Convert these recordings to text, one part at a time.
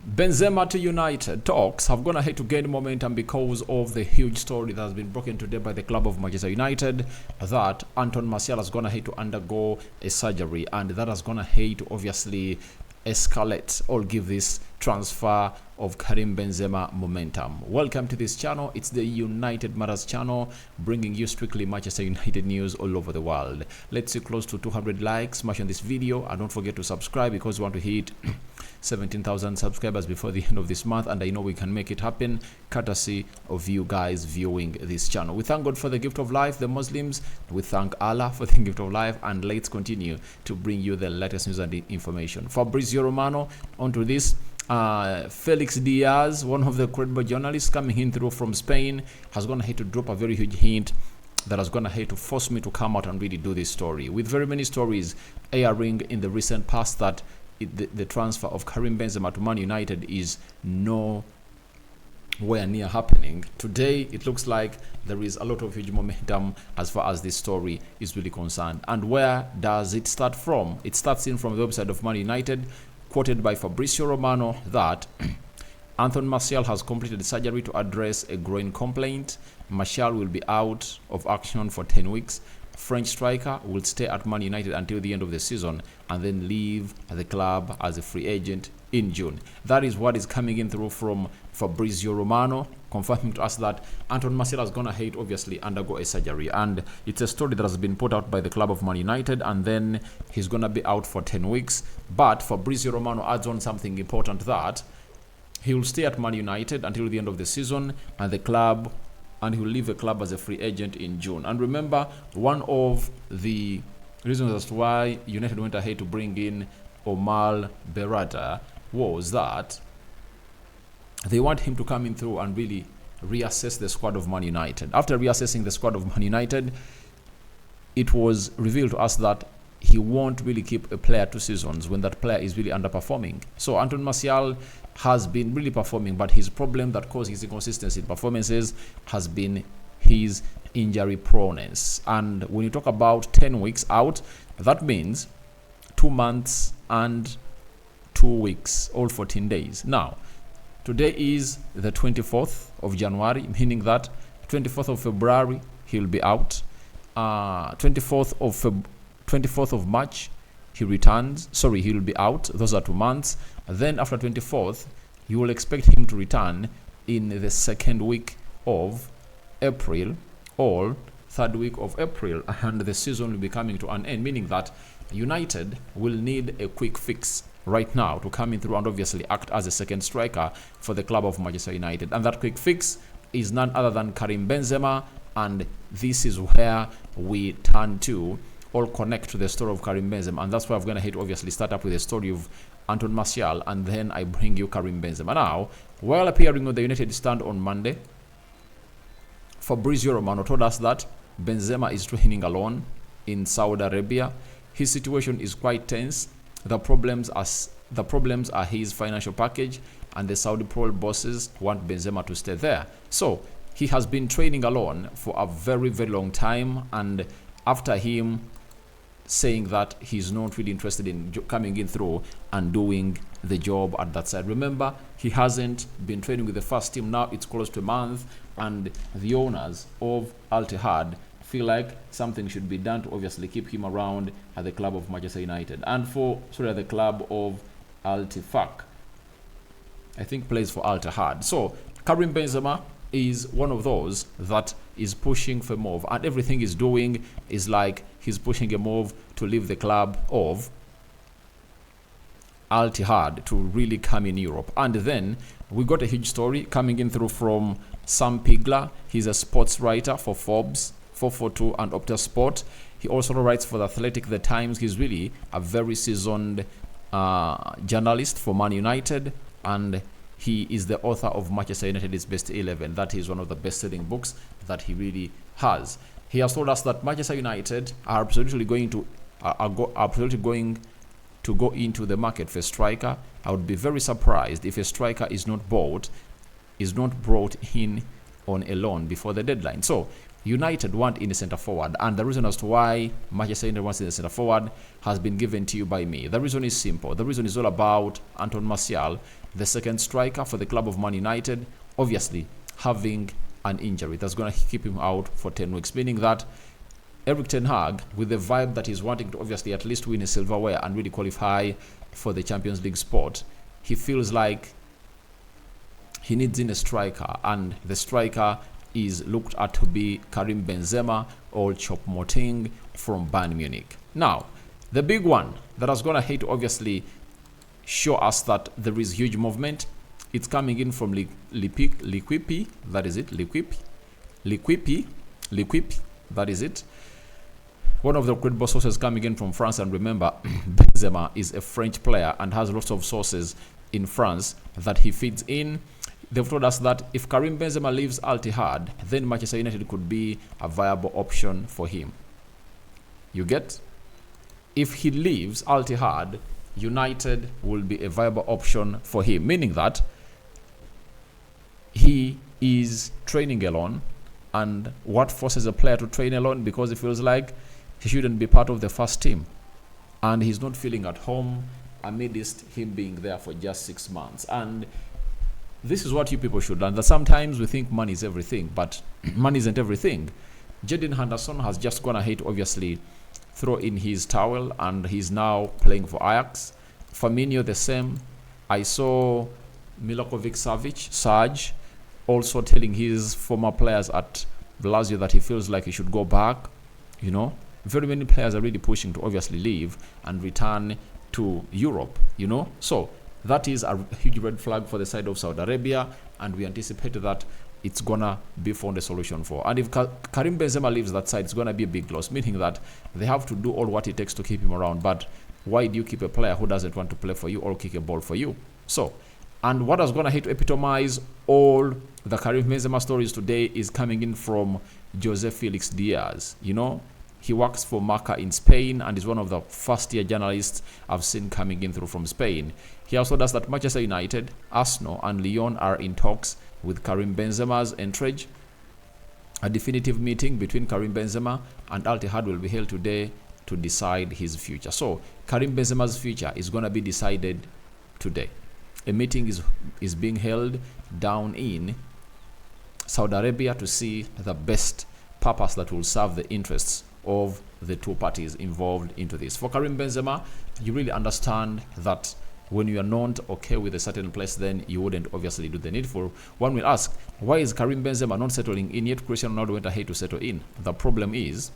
Benzema to United talks have gone ahead to gain momentum because of the huge story that has been broken today by the club of Manchester United that Anton Martial has gone ahead to undergo a surgery, and that has gone ahead to obviously escalate or give this transfer of Karim Benzema momentum. Welcome to this channel. It's the United Matters channel, bringing you strictly Manchester United news all over the world. Let's see close to 200 likes. Smash on this video and don't forget to subscribe because we want to hit 17,000 subscribers before the end of this month, and I know we can make it happen courtesy of you guys viewing this channel. We thank God for the gift of life, the Muslims. We thank Allah for the gift of life, and let's continue to bring you the latest news and information. Fabrizio Romano onto this. Felix Diaz, one of the credible journalists coming in through from Spain, has gone ahead to drop a very huge hint that has gone ahead to force me to come out and really do this story, with very many stories airing in the recent past that the transfer of Karim Benzema to Man United is nowhere near happening. Today, it looks like there is a lot of huge momentum as far as this story is really concerned. And where does it start from? It starts in from the website of Man United, quoted by Fabrizio Romano, that Anton Martial has completed surgery to address a groin complaint. Martial will be out of action for 10 weeks. French striker will stay at Man United until the end of the season and then leave the club as a free agent in June. That is what is coming in through from Fabrizio Romano, confirming to us that Anton Martial has gone ahead, obviously, undergo a surgery. And it's a story that has been put out by the club of Man United, and then he's going to be out for 10 weeks. But Fabrizio Romano adds on something important, that he will stay at Man United until the end of the season, and he will leave the club as a free agent in June. And remember, one of the reasons as to why United went ahead to bring in Omar Berrada was that they want him to come in through and really reassess the squad of Man United. After reassessing the squad of Man United, it was revealed to us that he won't really keep a player 2 seasons when that player is really underperforming. So Anton Martial has been really performing, but his problem that caused his inconsistency in performances has been his injury proneness. And when you talk about 10 weeks out, that means 2 months and 2 weeks, all 14 days. Now, today is the 24th of January, meaning that 24th of February, he'll be out. 24th of March, he'll be out. Those are 2 months. Then after 24th, you will expect him to return in the 2nd week of April or 3rd week of April, and the season will be coming to an end, meaning that United will need a quick fix right now to come in through and obviously act as a second striker for the club of Manchester United. And that quick fix is none other than Karim Benzema, and this is where we turn to or connect to the story of Karim Benzema, and that's why I'm going to hit obviously start up with the story of Anton Martial, and then I bring you Karim Benzema. Now, while appearing on the United stand on Monday, Fabrizio Romano told us that Benzema is training alone in Saudi Arabia. His situation is quite tense. The problems are his financial package, and the Saudi pro bosses want Benzema to stay there. So he has been training alone for a very, very long time, and after him saying that he's not really interested in coming in through and doing the job at that side. Remember, he hasn't been training with the first team now. It's close to a month, and the owners of Al Ittihad feel like something should be done to obviously keep him around at the club of Manchester United. And at the club of Al Tifaq, I think plays for Al Ittihad. So Karim Benzema is one of those that is pushing for a move, and everything he's doing is like he's pushing a move to leave the club of Al Ittihad to really come in Europe. And then we got a huge story coming in through from Sam Pigler. He's a sports writer for Forbes, 442 and Opta Sport. He also writes for The Athletic, The Times. He's really a very seasoned journalist for Man United, and he is the author of Manchester United's Best 11. That is one of the best-selling books that he really has. He has told us that Manchester United are absolutely going to go into the market for a striker. I would be very surprised if a striker is not brought in on a loan before the deadline. So United want in the centre forward, and the reason as to why Manchester United wants in the centre forward has been given to you by me. The reason is simple. The reason is all about Anton Martial, the second striker for the club of Man United, obviously having an injury that's going to keep him out for 10 weeks, meaning that Erik ten Hag, with the vibe that he's wanting to obviously at least win a silverware and really qualify for the Champions League spot, he feels like he needs in a striker, and the striker is looked at to be Karim Benzema or Choupo-Moting from Bayern Munich. Now, the big one that is going to hate obviously show us that there is huge movement. It's coming in from Liquipi, that is it, Liquipi, that is it. One of the credible sources coming in from France, and remember, Benzema is a French player and has lots of sources in France that he feeds in. They've told us that if Karim Benzema leaves Al Ittihad, then Manchester United could be a viable option for him. You get? If he leaves Al Ittihad, United will be a viable option for him, meaning that he is training alone. And what forces a player to train alone? Because he feels like he shouldn't be part of the first team, and he's not feeling at home amidst him being there for just 6 months. And this is what you people should learn, that sometimes we think money is everything, but money isn't everything. Jadon Henderson has just gone ahead to obviously throw in his towel, and he's now playing for Ajax. Firmino the same. I saw Milokovic-Savic also telling his former players at Lazio that he feels like he should go back. You know, very many players are really pushing to obviously leave and return to Europe, you know. So that is a huge red flag for the side of Saudi Arabia, and we anticipate that it's gonna be found a solution for. And if Karim Benzema leaves that side, it's gonna be a big loss, meaning that they have to do all what it takes to keep him around. But why do you keep a player who doesn't want to play for you or kick a ball for you? So, and what is gonna hit to epitomize all the Karim Benzema stories today is coming in from Jose Felix Diaz. You know, he works for Marca in Spain and is one of the first-year journalists I've seen coming in through from Spain. He also does that Manchester United, Arsenal, and Lyon are in talks with Karim Benzema's entourage. A definitive meeting between Karim Benzema and Al Ittihad will be held today to decide his future. So, Karim Benzema's future is going to be decided today. A meeting is being held down in Saudi Arabia to see the best purpose that will serve the interests of the two parties involved into this. For Karim Benzema, you really understand that when you are not okay with a certain place, then you wouldn't obviously do the needful. One will ask, why is Karim Benzema not settling in yet? Cristiano Ronaldo went ahead to settle in. The problem is,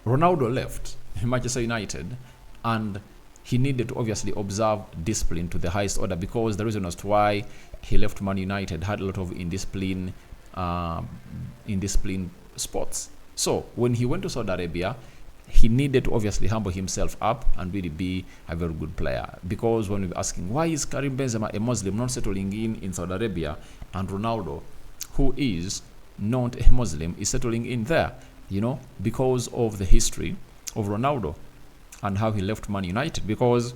Ronaldo left Manchester United, and he needed to obviously observe discipline to the highest order, because the reason as to why he left Man United had a lot of indiscipline spots. So when he went to Saudi Arabia, he needed to obviously humble himself up and really be a very good player. Because when we're asking, why is Karim Benzema, a Muslim, not settling in Saudi Arabia, and Ronaldo, who is not a Muslim, is settling in there? You know, because of the history of Ronaldo and how he left Man United. Because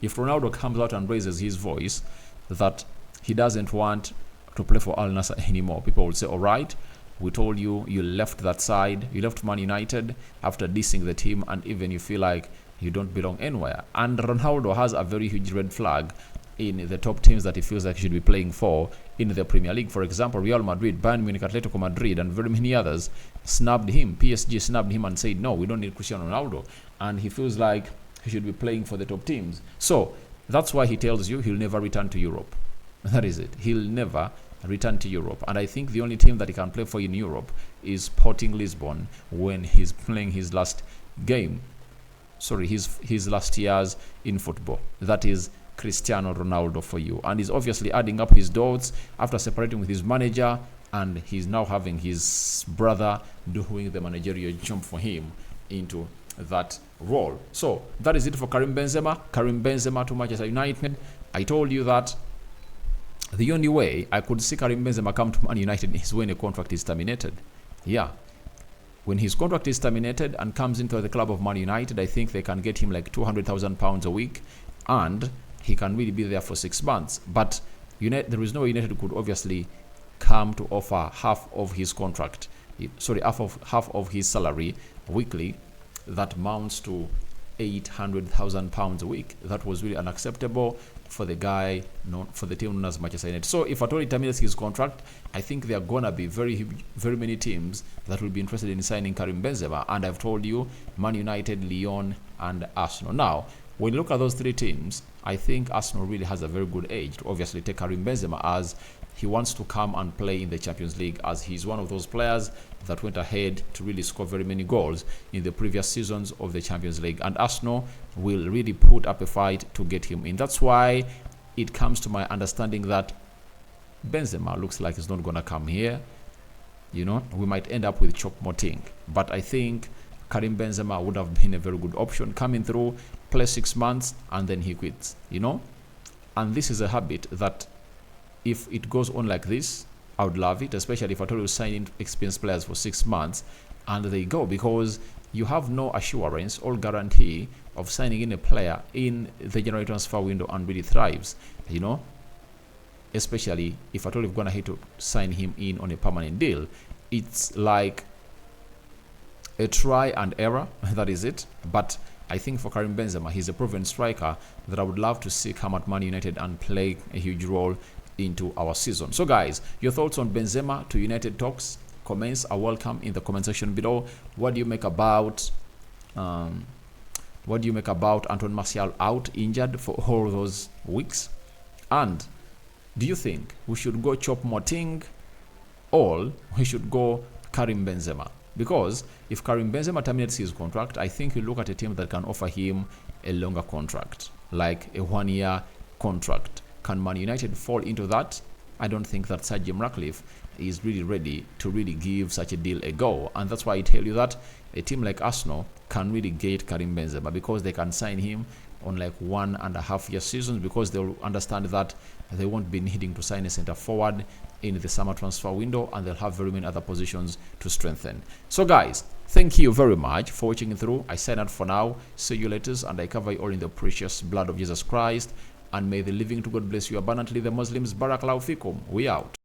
if Ronaldo comes out and raises his voice that he doesn't want to play for Al Nassr anymore, people will say, all right, we told you, you left that side, you left Man United after dissing the team, and even you feel like you don't belong anywhere. And Ronaldo has a very huge red flag in the top teams that he feels like he should be playing for in the Premier League. For example, Real Madrid, Bayern Munich, Atletico Madrid, and very many others snubbed him. PSG snubbed him and said, no, we don't need Cristiano Ronaldo. And he feels like he should be playing for the top teams. So that's why he tells you he'll never return to Europe. That is it. He'll never return to Europe. And I think the only team that he can play for in Europe is Sporting Lisbon when he's playing his last game. Sorry, his last years in football. That is Cristiano Ronaldo for you. And he's obviously adding up his dots after separating with his manager, and he's now having his brother doing the managerial jump for him into that role. So that is it for Karim Benzema. Karim Benzema to Manchester United. I told you that the only way I could see Karim Benzema come to Man United is when a contract is terminated. Yeah. When his contract is terminated and comes into the club of Man United, I think they can get him like £200,000 a week, and he can really be there for 6 months. But there is no way United could obviously come to offer half of his contract, sorry, half of his salary weekly, that amounts to £800,000 a week. That was really unacceptable for the guy, for the team known as Manchester United. So if at all he terminates his contract, I think there are gonna be very many teams that will be interested in signing Karim Benzema. And I've told you, Man United, Lyon, and Arsenal. Now, when you look at those three teams, I think Arsenal really has a very good edge to obviously take Karim Benzema, as he wants to come and play in the Champions League, as he's one of those players that went ahead to really score very many goals in the previous seasons of the Champions League. And Arsenal will really put up a fight to get him in. That's why it comes to my understanding that Benzema looks like he's not going to come here. You know, we might end up with Choupo-Moting. But I think Karim Benzema would have been a very good option, coming through, play 6 months, and then he quits, you know. And this is a habit that, if it goes on like this, I would love it, especially if I told you signing experienced players for 6 months and they go, because you have no assurance or guarantee of signing in a player in the January transfer window and really thrives, you know, especially if I told you you're gonna hate to sign him in on a permanent deal. It's like a try and error, that is it. But I think for Karim Benzema, he's a proven striker that I would love to see come at Man United and play a huge role into our season. So guys, your thoughts on Benzema to United talks, comments are welcome in the comment section below. What do you make about Antoine Martial out injured for all those weeks? And do you think we should go Choupo-Moting or we should go Karim Benzema? Because if Karim Benzema terminates his contract, I think you look at a team that can offer him a longer contract, like a 1-year contract. Can Man United fall into that? I don't think that Sir Jim Ratcliffe is really ready to really give such a deal a go. And that's why I tell you that a team like Arsenal can really get Karim Benzema, because they can sign him on like 1.5-year seasons, because they'll understand that they won't be needing to sign a center forward in the summer transfer window, and they'll have very many other positions to strengthen. So guys, thank you very much for watching through. I sign out for now. See you later, and I cover you all in the precious blood of Jesus Christ. And may the living to God bless you abundantly. The Muslims, Barakallahu Fikum. We out.